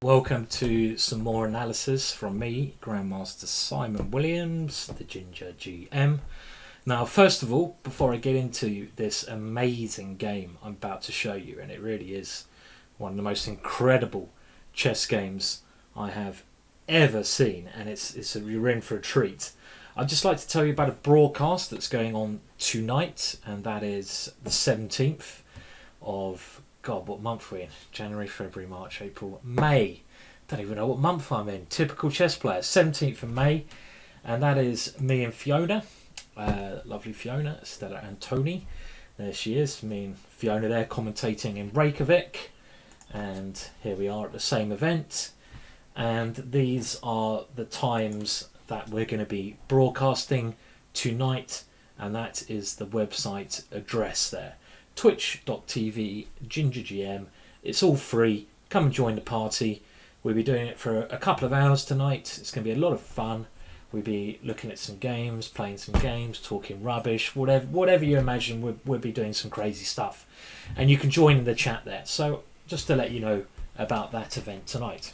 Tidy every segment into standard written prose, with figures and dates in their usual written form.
Welcome to some more analysis from me, Grandmaster Simon Williams, the GingerGM. Now, first of all, before I get into this amazing game I'm about to show you, and it really is one of the most incredible chess games I have ever seen, and you're in for a treat. I'd just like to tell you about a broadcast that's going on tonight, and that is the 17th of God, what month are we in? January, February, March, April, May. Don't even know what month I'm in. Typical chess player. 17th of May. And that is me and Fiona. Lovely Fiona, Stella Antoni. There she is. Me and Fiona there commentating in Reykjavik. And here we are at the same event. And these are the times that we're going to be broadcasting tonight. And that is the website address there. Twitch.tv GingerGM. It's all free. Come and join the party. We'll be doing it for a couple of hours tonight. It's going to be a lot of fun. We'll be looking at some games, playing some games, talking rubbish, whatever you imagine. We'll be doing some crazy stuff, and you can join in the chat there. So just to let you know about that event tonight.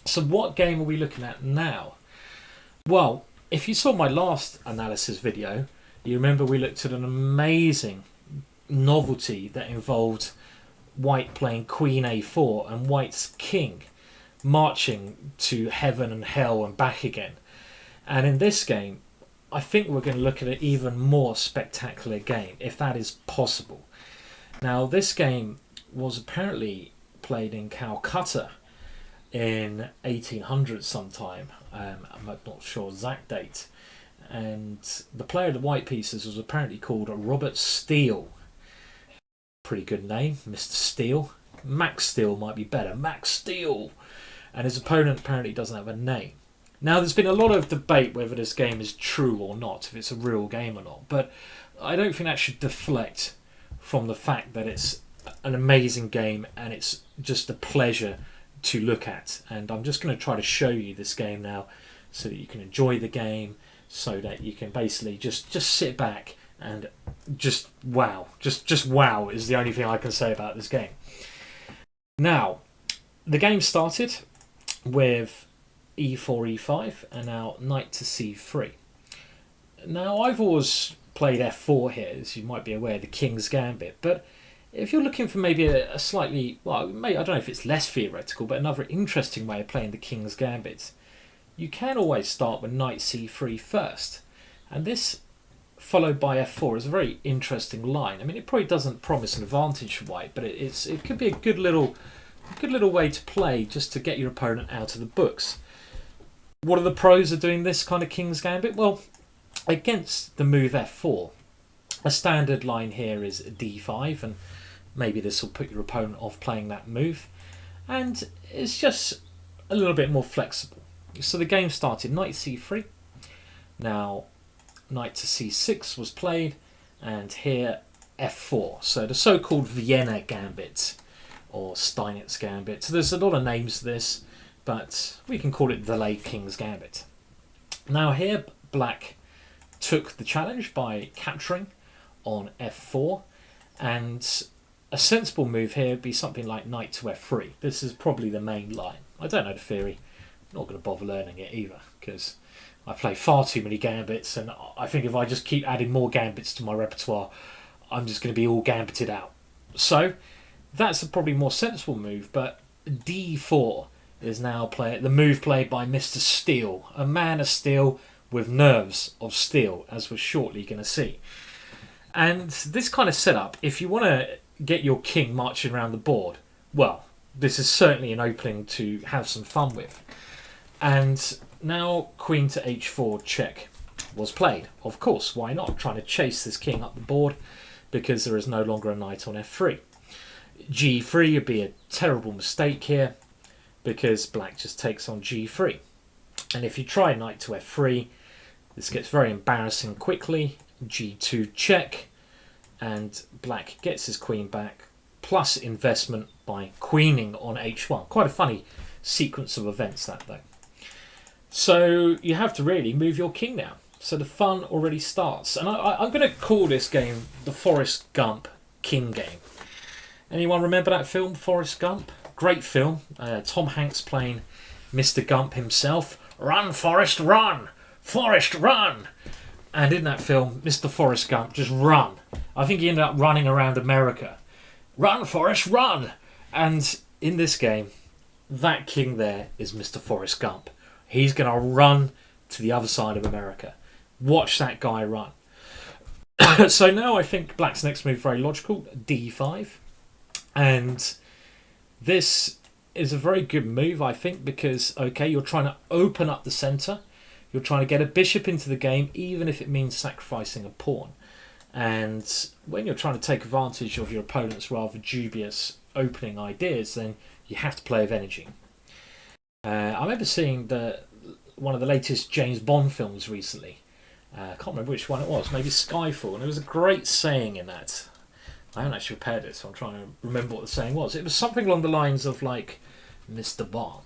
So what game are we looking at now? Well, if you saw my last analysis video, you remember we looked at an amazing novelty that involved white playing Queen A4 and white's king marching to heaven and hell and back again. And in this game, I think we're going to look at an even more spectacular game, if that is possible. Now, this game was apparently played in Calcutta in 1800 sometime. I'm not sure exact date. And the player of the white pieces was apparently called Robert Steele. Pretty good name, Mr. Steele. Max Steele might be better. Max Steele. And his opponent apparently doesn't have a name. Now, there's been a lot of debate whether this game is true or not, if it's a real game or not. But I don't think that should deflect from the fact that it's an amazing game and it's just a pleasure to look at. And I'm just going to try to show you this game now so that you can enjoy the game, so that you can basically just sit back and just wow. Just wow is the only thing I can say about this game. Now, the game started with e4, e5, and now knight to c3. Now, I've always played f4 here, as you might be aware, the King's Gambit. But if you're looking for maybe a slightly, well, maybe, I don't know if it's less theoretical, but another interesting way of playing the King's Gambit, you can always start with knight c3 first. And this, followed by f4, is a very interesting line. I mean, it probably doesn't promise an advantage for white, but it could be a good little way to play just to get your opponent out of the books. What are the pros of doing this kind of King's Gambit? Well, against the move f4, a standard line here is d5, and maybe this will put your opponent off playing that move, and it's just a little bit more flexible. So the game started knight c3. Now knight to c6 was played, and here f4. So the so-called Vienna Gambit, or Steinitz Gambit. So there's a lot of names to this, but we can call it the late King's Gambit. Now here, black took the challenge by capturing on f4, and a sensible move here would be something like knight to f3. This is probably the main line. I don't know the theory. I'm not going to bother learning it either, because I play far too many gambits, and I think if I just keep adding more gambits to my repertoire, I'm just going to be all gambited out. So that's a probably more sensible move, but d4 is now the move played by Mr. Steele, a man of steel with nerves of steel, as we're shortly going to see. And this kind of setup, if you want to get your king marching around the board, well, this is certainly an opening to have some fun with. And now queen to h4 check was played. Of course, why not? Trying to chase this king up the board because there is no longer a knight on f3. g3 would be a terrible mistake here because black just takes on g3. And if you try knight to f3, this gets very embarrassing quickly. g2 check, and black gets his queen back, plus investment by queening on h1. Quite a funny sequence of events that, though. So you have to really move your king now. So the fun already starts. And I'm going to call this game the Forrest Gump King game. Anyone remember that film, Forrest Gump? great film. Tom Hanks playing Mr. Gump himself. Run, Forrest, run! Forrest, run! And in that film, Mr. Forrest Gump just run. I think he ended up running around America. Run, Forrest, run! And in this game, that king there is Mr. Forrest Gump. He's going to run to the other side of America. Watch that guy run. So now I think black's next move very logical. D5. And this is a very good move, I think, because, okay, you're trying to open up the centre. You're trying to get a bishop into the game, even if it means sacrificing a pawn. And when you're trying to take advantage of your opponent's rather dubious opening ideas, then you have to play with energy. I remember seeing one of the latest James Bond films recently. I can't remember which one it was, maybe Skyfall, and there was a great saying in that. I haven't actually prepared it, so I'm trying to remember what the saying was. It was something along the lines of like, Mr. Bond,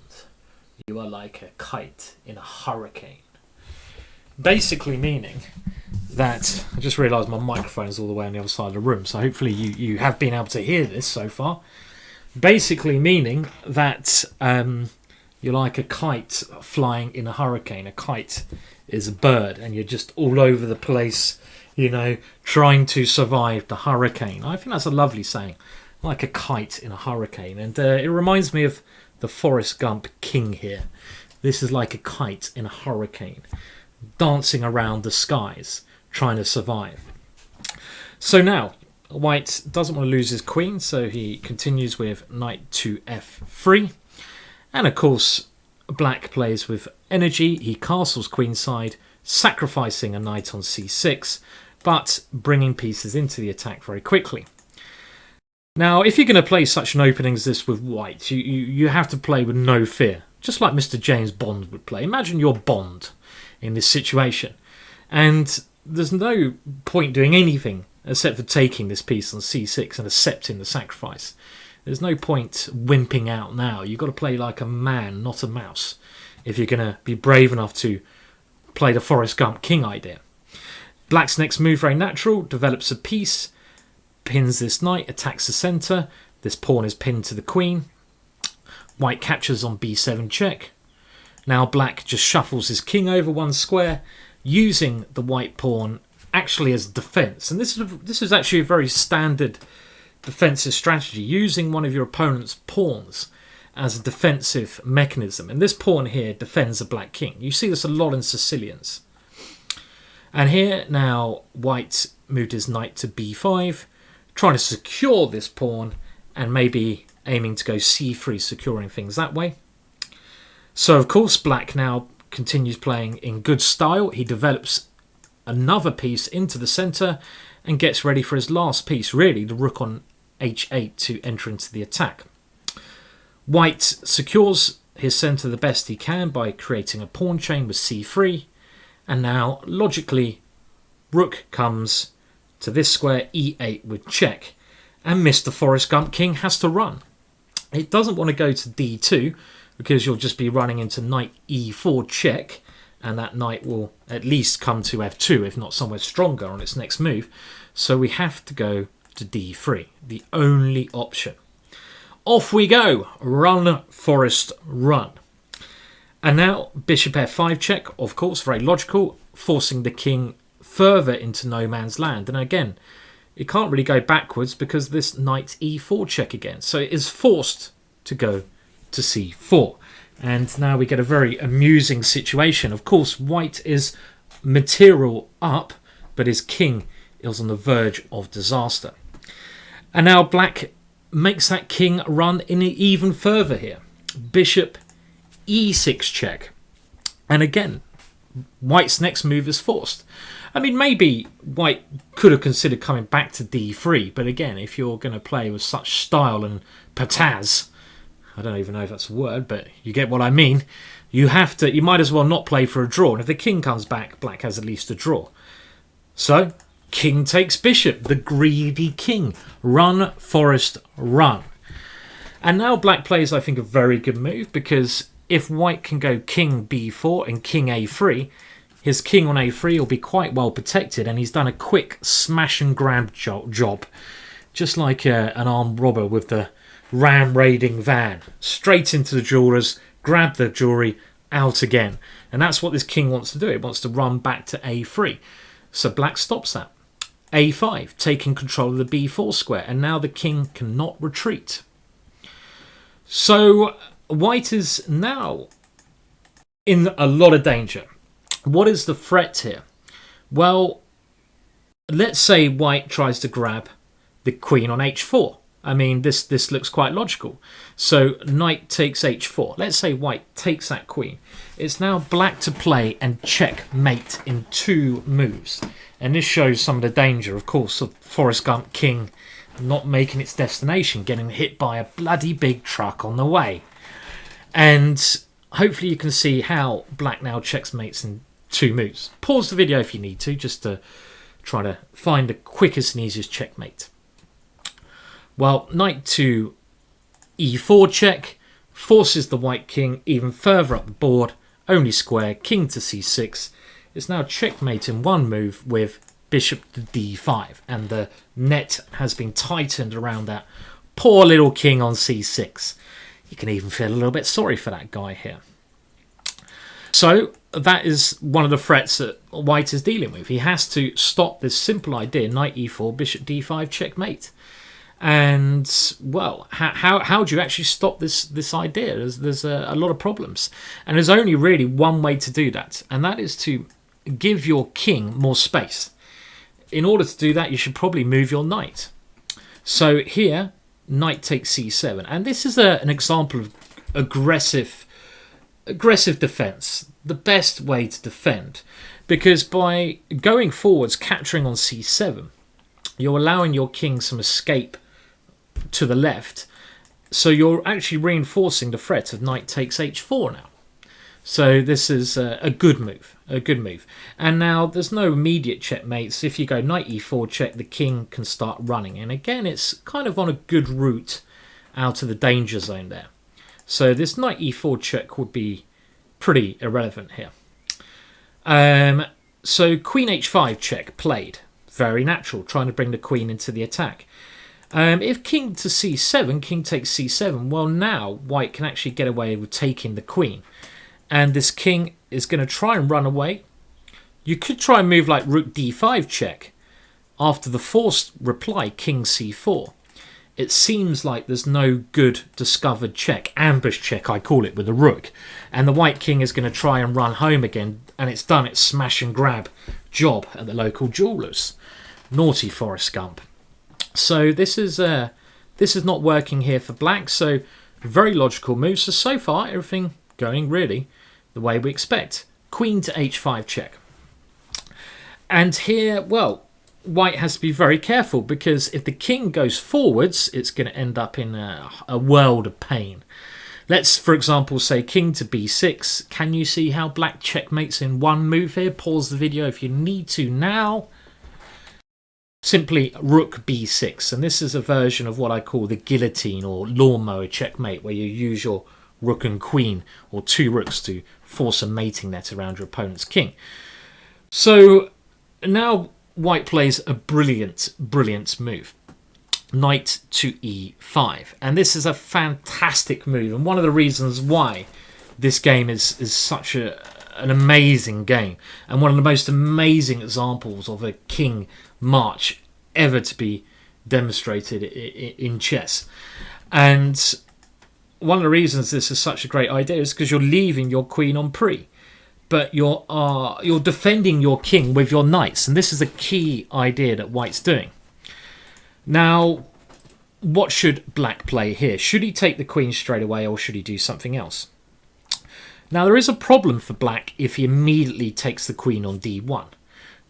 you are like a kite in a hurricane. Basically meaning that, I just realised my microphone is all the way on the other side of the room, so hopefully you have been able to hear this so far. Basically meaning that you're like a kite flying in a hurricane. A kite is a bird and you're just all over the place, you know, trying to survive the hurricane. I think that's a lovely saying, like a kite in a hurricane. And it reminds me of the Forrest Gump king here. This is like a kite in a hurricane, dancing around the skies, trying to survive. So now, white doesn't want to lose his queen, so he continues with knight to f3. And of course, black plays with energy. He castles queenside, sacrificing a knight on c6, but bringing pieces into the attack very quickly. Now, if you're going to play such an opening as this with white, you have to play with no fear, just like Mr. James Bond would play. Imagine you're Bond in this situation, and there's no point doing anything except for taking this piece on c6 and accepting the sacrifice. There's no point wimping out now. You've got to play like a man, not a mouse, if you're going to be brave enough to play the Forrest Gump king idea. Black's next move, very natural, develops a piece, pins this knight, attacks the centre. This pawn is pinned to the queen. White captures on b7 check. Now black just shuffles his king over one square, using the white pawn actually as defence. And this is actually a very standard defensive strategy, using one of your opponent's pawns as a defensive mechanism. And this pawn here defends the black king. You see this a lot in Sicilians. And here now white moved his knight to b5, trying to secure this pawn and maybe aiming to go c3, securing things that way. So of course black now continues playing in good style. He develops another piece into the centre and gets ready for his last piece, really, the rook on h8 to enter into the attack. White secures his centre the best he can by creating a pawn chain with c3, and now logically rook comes to this square, e8 with check, and Mr. Forrest Gump king has to run. It doesn't want to go to d2 because you'll just be running into knight e4 check, and that knight will at least come to f2 if not somewhere stronger on its next move. So we have to go to d3, the only option. Off we go. Run, Forrest, run. And now bishop f5 check, of course, very logical, forcing the king further into no man's land. And again, it can't really go backwards because this knight e4 check again. So it is forced to go to c4. And now we get a very amusing situation. Of course, white is material up, but his king is on the verge of disaster. And now black makes that king run in even further here. Bishop e6 check. And again, white's next move is forced. I mean, maybe white could have considered coming back to d3, but again, if you're going to play with such style and pizzazz, I don't even know if that's a word, but you get what I mean. You might as well not play for a draw. And if the king comes back, black has at least a draw. So, king takes bishop, the greedy king. Run, Forrest, run. And now black plays, I think, a very good move, because if white can go king b4 and king a3, his king on a3 will be quite well protected, and he's done a quick smash and grab job, just like an armed robber with the ram raiding van. Straight into the jeweller's, grab the jewellery, out again. And that's what this king wants to do. It wants to run back to a3. So black stops that. a5, taking control of the b4 square. And now the king cannot retreat. So white is now in a lot of danger. What is the threat here? Well, let's say white tries to grab the queen on h4. I mean, this looks quite logical. So knight takes h4. Let's say white takes that queen. It's now black to play and checkmate in 2 moves. And this shows some of the danger, of course, of Forrest Gump king not making its destination, getting hit by a bloody big truck on the way. And hopefully you can see how black now checkmates in 2 moves. Pause the video if you need to, just to try to find the quickest and easiest checkmate. Well, knight to e4 check forces the white king even further up the board. Only square, king to c6. It's now checkmate in 1 move with bishop to d5. And the net has been tightened around that poor little king on c6. You can even feel a little bit sorry for that guy here. So that is one of the threats that white is dealing with. He has to stop this simple idea, knight e4, bishop d5, checkmate. And, well, how do you actually stop this idea? There's a lot of problems. And there's only really one way to do that, and that is to give your king more space. In order to do that, you should probably move your knight. So here, knight takes c7. And this is an example of aggressive defense, the best way to defend. Because by going forwards, capturing on c7, you're allowing your king some escape to the left, so you're actually reinforcing the threat of knight takes h4 now. So this is a good move, And now there's no immediate checkmates. If you go knight e4 check, the king can start running, and again it's kind of on a good route out of the danger zone there. So this knight e4 check would be pretty irrelevant here. So queen h5 check played, very natural, trying to bring the queen into the attack. If king to c7, king takes c7, well now white can actually get away with taking the queen. And this king is going to try and run away. You could try and move like rook d5 check. After the forced reply, king c4. It seems like there's no good discovered check, ambush check I call it, with the rook. And the white king is going to try and run home again. And it's done its smash and grab job at the local jewellers. Naughty Forrest Gump. So this is not working here for black. So very logical move. So far everything going really the way we expect. Queen to h5 check. And here, well, white has to be very careful, because if the king goes forwards, it's going to end up in a world of pain. Let's, for example, say king to b6. Can you see how black checkmates in 1 move here? Pause the video if you need to now. Simply rook b6, and this is a version of what I call the guillotine or lawnmower checkmate, where you use your rook and queen or 2 rooks to force a mating net around your opponent's king. So now white plays a brilliant move, knight to e5, and this is a fantastic move, and one of the reasons why this game is such an amazing game, and one of the most amazing examples of a king march ever to be demonstrated in chess. And one of the reasons this is such a great idea is because you're leaving your queen on pre, but you're defending your king with your knights, and this is a key idea that white's doing. Now, what should black play here? Should he take the queen straight away, or should he do something else? Now, there is a problem for black if he immediately takes the queen on d1.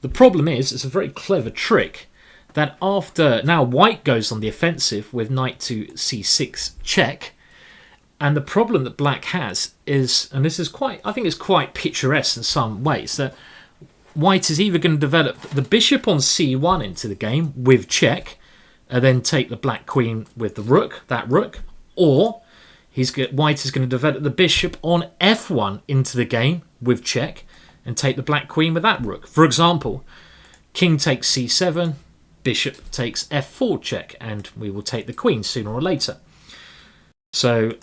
The problem is, it's a very clever trick, that after, now white goes on the offensive with knight to c6 check, and the problem that black has is, and this is quite, I think it's quite picturesque in some ways, that white is either going to develop the bishop on c1 into the game with check, and then take the black queen with the rook, or white is going to develop the bishop on f1 into the game with check, and take the black queen with that rook. For example, king takes c7, bishop takes f4 check, and we will take the queen sooner or later. So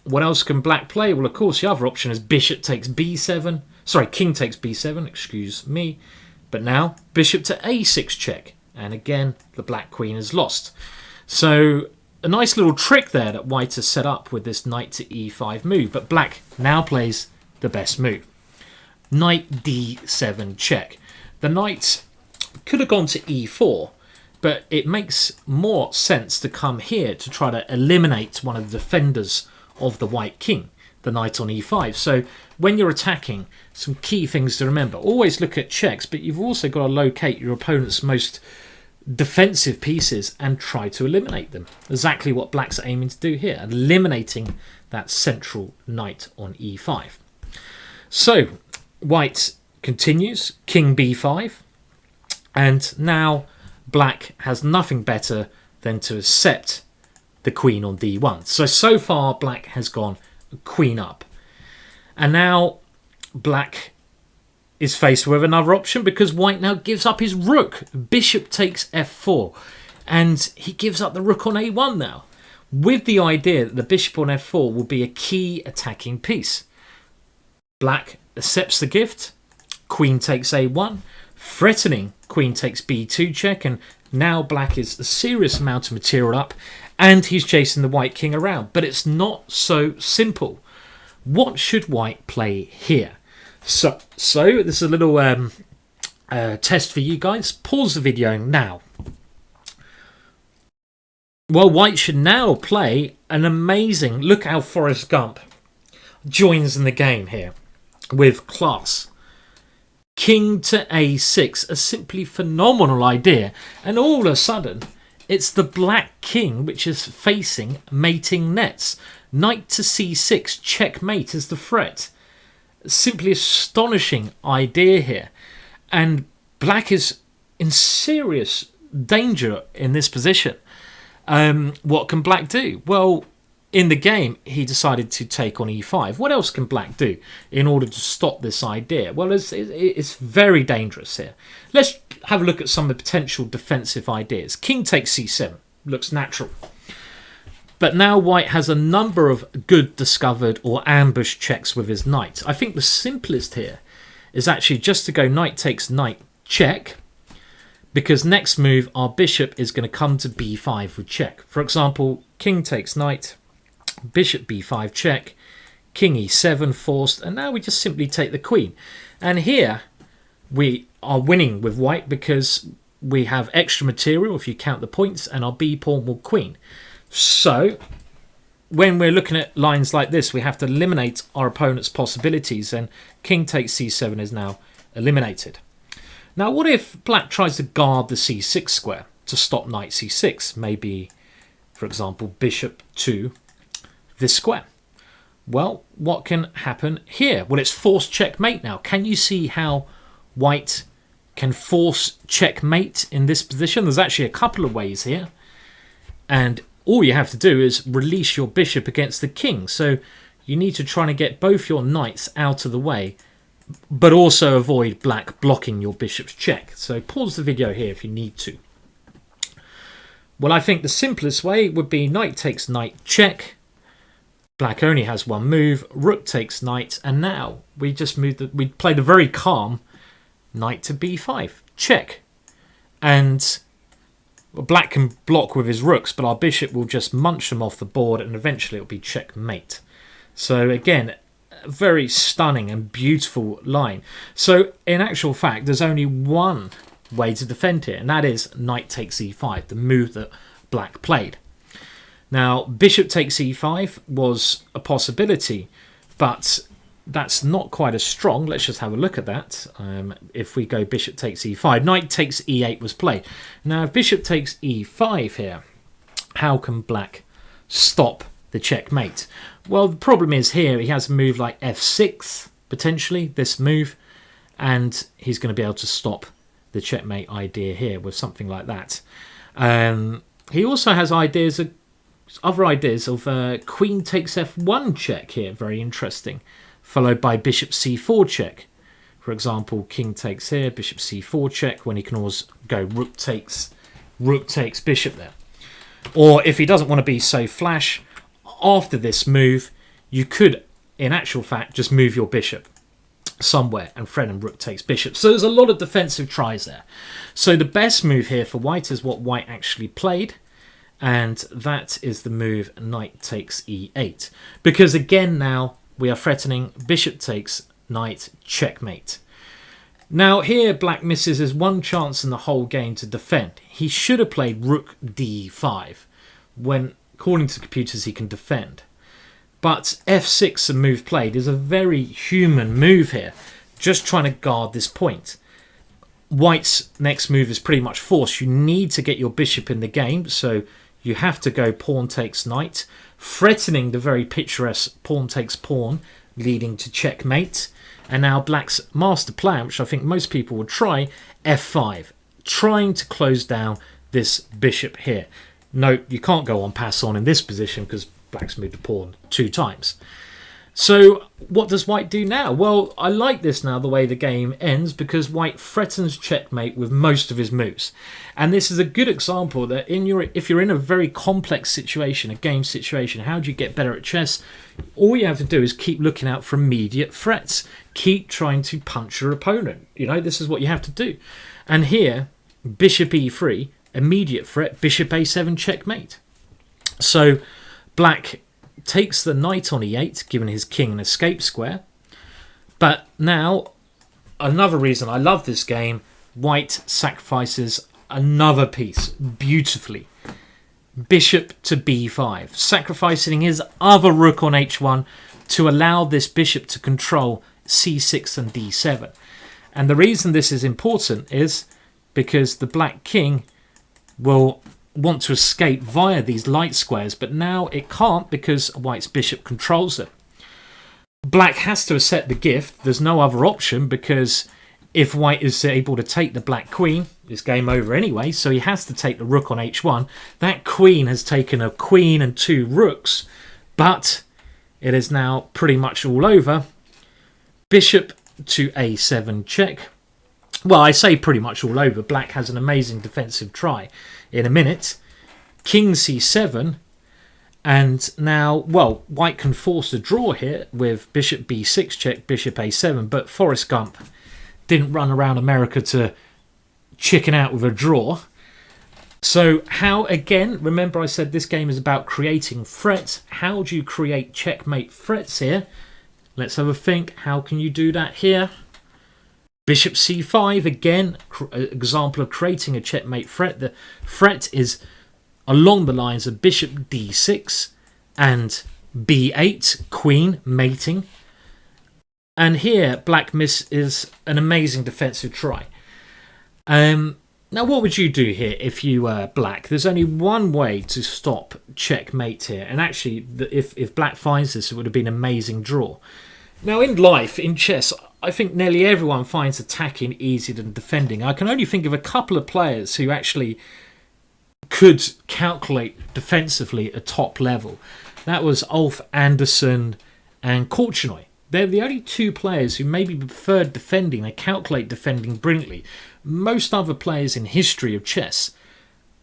what else can black play? Well, of course, the other option is bishop takes b7. Sorry, king takes b7, excuse me. But now, bishop to a6 check. And again, the black queen is lost. So a nice little trick there that white has set up with this knight to e5 move. But black now plays the best move. Knight d7 check. The knight could have gone to e4, but it makes more sense to come here to try to eliminate one of the defenders of the white king, the knight on e5. So when you're attacking, some key things to remember. Always look at checks, but you've also got to locate your opponent's most defensive pieces and try to eliminate them. Exactly what black's aiming to do here, eliminating that central knight on e5. So white continues, king b5, and now black has nothing better than to accept the queen on d1. So far black has gone queen up. And now black is faced with another option because white now gives up his rook. Bishop takes f4. And he gives up the rook on a1 now, with the idea that the bishop on f4 will be a key attacking piece. Black accepts the gift. Queen takes a1. Threatening queen takes b2 check. And now black is a serious amount of material up. And he's chasing the white king around. But it's not so simple. What should white play here? So this is a little test for you guys. Pause the video now. Well, white should now play an amazing... Look how Forrest Gump joins in the game here with class. King to a6, a simply phenomenal idea. And all of a sudden, it's the black king which is facing mating nets. Knight to c6, checkmate is the threat. Simply astonishing idea here. And black is in serious danger in this position. What can black do? Well, in the game, he decided to take on e5. What else can black do in order to stop this idea? Well, it's very dangerous here. Let's have a look at some of the potential defensive ideas. King takes c7. Looks natural. But now white has a number of good discovered or ambush checks with his knight. I think the simplest here is actually just to go knight takes knight check, because next move our bishop is going to come to b5 with check. For example, king takes knight, bishop b5 check, king e7 forced, and now we just simply take the queen. And here we are winning with white because we have extra material if you count the points, and our b pawn will queen. So when we're looking at lines like this, we have to eliminate our opponent's possibilities, and king takes c7 is now eliminated. Now what if black tries to guard the c6 square to stop knight c6? Maybe, for example, bishop to this square. Well, what can happen here? Well, it's forced checkmate now. Can you see how white can force checkmate in this position? There's actually a couple of ways here. And all you have to do is release your bishop against the king. So you need to try to get both your knights out of the way, but also avoid black blocking your bishop's check. So pause the video here if you need to. Well, I think the simplest way would be knight takes knight check. Black only has one move. Rook takes knight, and now we just we played a very calm knight to b5 check, and black can block with his rooks, but our bishop will just munch them off the board, and eventually it'll be checkmate. So again, a very stunning and beautiful line. So in actual fact, there's only one way to defend here, and that is knight takes e5, the move that black played. Now, bishop takes e5 was a possibility, but that's not quite as strong. Let's just have a look at that. If we go bishop takes e5, knight takes e8 was played. Now, if bishop takes e5 here, how can black stop the checkmate? Well, the problem is here he has a move like f6, potentially, this move, and he's going to be able to stop the checkmate idea here with something like that. He also has other ideas of queen takes f1 check here, very interesting, followed by bishop c4 check. For example, king takes here, bishop c4 check, when he can always go rook takes bishop there. Or if he doesn't want to be so flash, after this move, you could, in actual fact, just move your bishop somewhere and threaten rook takes bishop. So there's a lot of defensive tries there. So the best move here for white is what white actually played, and that is the move knight takes e8. Because again now we are threatening bishop takes knight checkmate. Now here black misses his one chance in the whole game to defend. He should have played rook d5 when, according to the computers, he can defend. But f6, a move played, is a very human move here, just trying to guard this point. White's next move is pretty much forced. You need to get your bishop in the game, so you have to go pawn takes knight, threatening the very picturesque pawn takes pawn, leading to checkmate. And now black's master plan, which I think most people would try, f5, trying to close down this bishop here. Note, you can't go on pass on in this position because black's moved the pawn 2 times. So what does white do now? Well, I like this now, the way the game ends, because white threatens checkmate with most of his moves. And this is a good example that if you're in a very complex situation, a game situation, how do you get better at chess? All you have to do is keep looking out for immediate threats. Keep trying to punch your opponent. You know, this is what you have to do. And here, bishop e3, immediate threat, bishop a7 checkmate. So black takes the knight on e8, giving his king an escape square. But now, another reason I love this game, white sacrifices another piece beautifully. Bishop to b5, sacrificing his other rook on h1 to allow this bishop to control c6 and d7. And the reason this is important is because the black king will want to escape via these light squares, but now it can't because white's bishop controls it. Black has to accept the gift. There's no other option, because if white is able to take the black queen, it's game over anyway, so he has to take the rook on h1. That queen has taken a queen and 2 rooks, but it is now pretty much all over. Bishop to a7 check. Well, I say pretty much all over. Black has an amazing defensive try in a minute. King c7. And now, well, white can force a draw here with bishop b6 check, bishop a7. But Forrest Gump didn't run around America to chicken out with a draw. So how, again, remember I said this game is about creating threats. How do you create checkmate threats here? Let's have a think. How can you do that here? Bishop c5, again, example of creating a checkmate threat. The threat is along the lines of bishop d6 and b8, queen mating. And here, black miss is an amazing defensive try. Now, what would you do here if you were black? There's only one way to stop checkmate here. And actually, if black finds this, it would have been an amazing draw. Now, in life, in chess, I think nearly everyone finds attacking easier than defending. I can only think of a couple of players who actually could calculate defensively at top level. That was Ulf Andersson and Korchnoi. They're the only 2 players who maybe preferred defending. They calculate defending brilliantly. Most other players in history of chess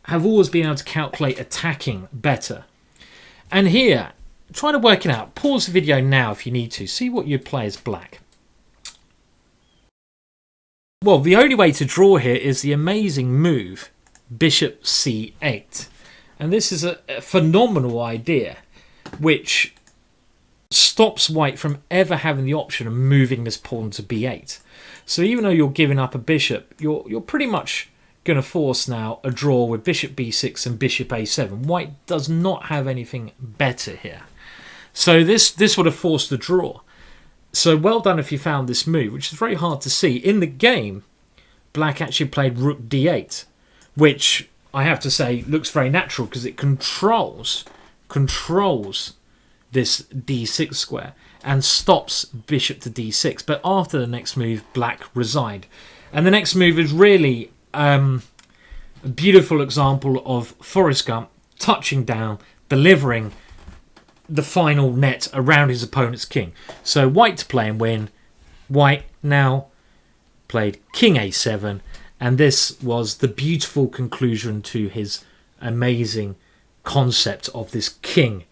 have always been able to calculate attacking better. And here, try to work it out. Pause the video now if you need to. See what you'd play as black. Well, the only way to draw here is the amazing move, bishop c8. And this is a phenomenal idea, which stops white from ever having the option of moving this pawn to b8. So even though you're giving up a bishop, you're pretty much going to force now a draw with bishop b6 and bishop a7. White does not have anything better here. So this would have forced the draw. So well done if you found this move, which is very hard to see. In the game, black actually played rook d8, which I have to say looks very natural because it controls this d6 square and stops bishop to d6. But after the next move, black resigned. And the next move is really a beautiful example of Forrest Gump touching down, delivering the final net around his opponent's king. So white to play and win. White now played king a7, and this was the beautiful conclusion to his amazing concept of this king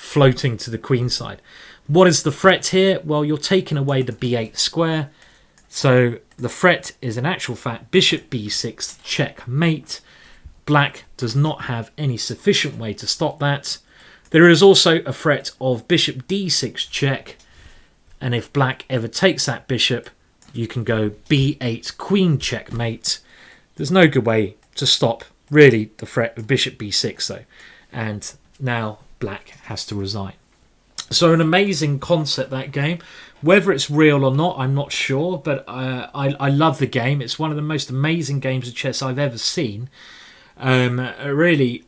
floating to the queen side. What is the threat here? Well, you're taking away the b8 square. So the threat is in actual fact bishop b6 checkmate. Black does not have any sufficient way to stop that. There is also a threat of bishop d6 check. And if black ever takes that bishop, you can go b8 queen checkmate. There's no good way to stop really the threat of bishop b6 though. And now black has to resign. So an amazing concept, that game. Whether it's real or not, I'm not sure, but I love the game. It's one of the most amazing games of chess I've ever seen. Really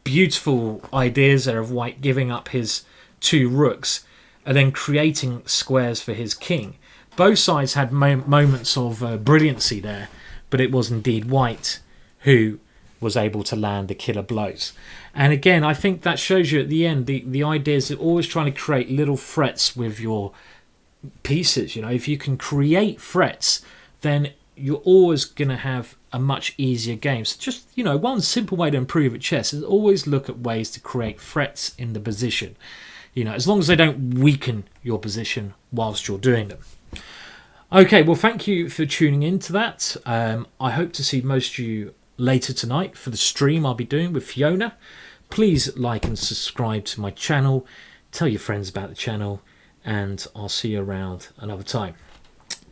beautiful ideas there of white giving up his 2 rooks and then creating squares for his king. Both sides had moments of brilliancy there, but it was indeed white who was able to land the killer blows. And again, I think that shows you at the end the idea is always trying to create little threats with your pieces. You know, if you can create threats, then you're always going to have a much easier game. So just, you know, one simple way to improve at chess is always look at ways to create threats in the position. You know, as long as they don't weaken your position whilst you're doing them. Okay, well, thank you for tuning in to that. I hope to see most of you later tonight for the stream I'll be doing with Fiona. Please like and subscribe to my channel. Tell your friends about the channel. And I'll see you around another time.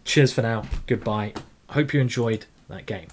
Cheers for now. Goodbye. Hope you enjoyed that game.